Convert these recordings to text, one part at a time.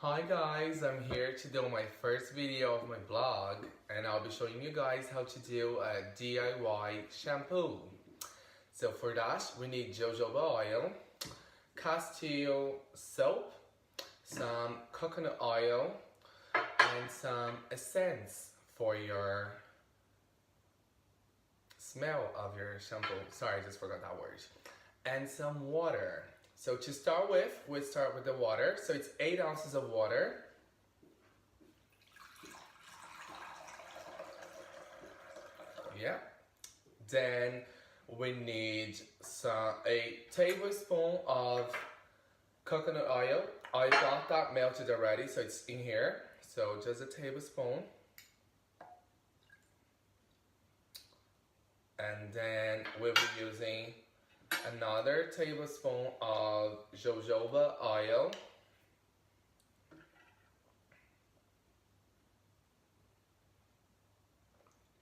Hi guys, I'm here to do my first video of my blog and I'll be showing you guys how to do a DIY shampoo. So for that we need jojoba oil, castile soap, some coconut oil and some essence for your smell of your shampoo. Sorry, I just forgot that word. And some water. So to start with, we'll start with the water. So it's 8 ounces of water. Yeah. Then we need a tablespoon of coconut oil. I got that melted already, so it's in here. So just a tablespoon. And then we'll be using another tablespoon of jojoba oil.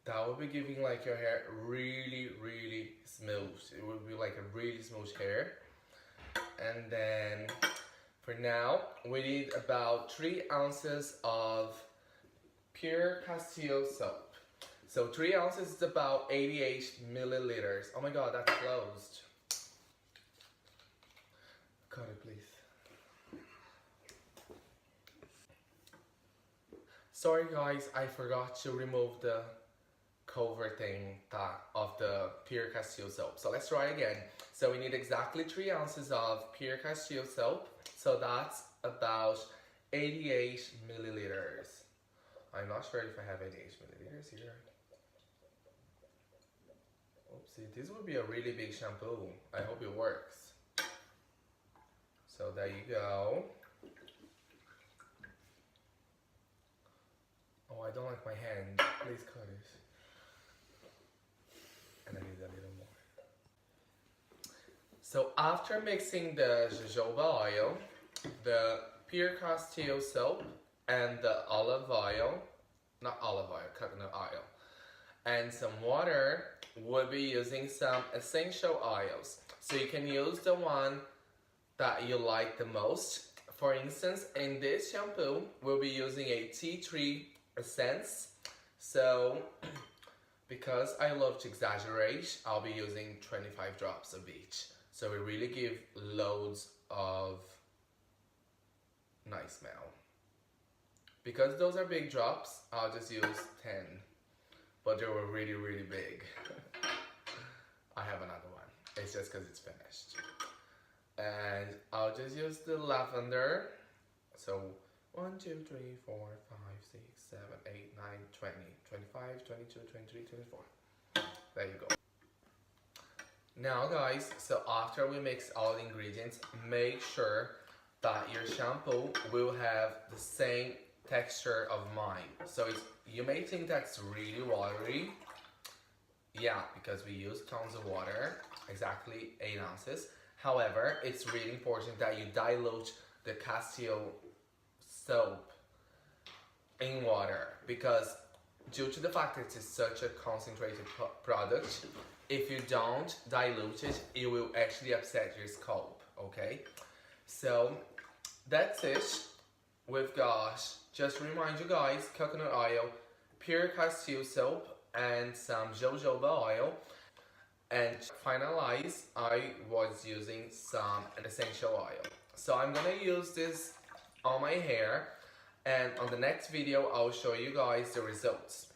That will be giving like your hair really smooth. It will be like a really smooth hair. And then for now we need about 3 ounces of pure castile soap. So 3 ounces is about 88 milliliters. Oh my god, that's closed. Cut it, please. Sorry guys, I forgot to remove the cover thing of the pure castile soap. So let's try again. So we need exactly 3 ounces of pure castile soap. So that's about 88 milliliters. I'm not sure if I have 88 milliliters here. Oopsie, this would be a really big shampoo. I hope it works. So there you go. Oh, I don't like my hand. Please cut it. And I need a little more. So after mixing the jojoba oil, the pure castile soap, and the olive oil, not olive oil, coconut oil, and some water, we'll be using some essential oils. So you can use the one that you like the most. For instance, in this shampoo, we'll be using a tea tree essence. So, because I love to exaggerate, I'll be using 25 drops of each. So we really give loads of nice smell. Because those are big drops, I'll just use 10. But they were really big. I have another one. It's just because it's finished. And I'll just use the lavender. So 1, 2, 3, 4, 5, 6, 7, 8, 9, 20, 25, 22, 23, 24. There you go. Now guys, so after we mix all the ingredients, make sure that your shampoo will have the same texture of mine. So you may think that's really watery. Yeah, because we use tons of water, exactly 8 ounces. However, it's really important that you dilute the castile soap in water, because due to the fact that it's such a concentrated product, if you don't dilute it, it will actually upset your scalp, okay? So that's it. We've got, just to remind you guys, coconut oil, pure castile soap, and some jojoba oil. And to finalize, I was using some essential oil. So I'm gonna use this on my hair, and on the next video I'll show you guys the results.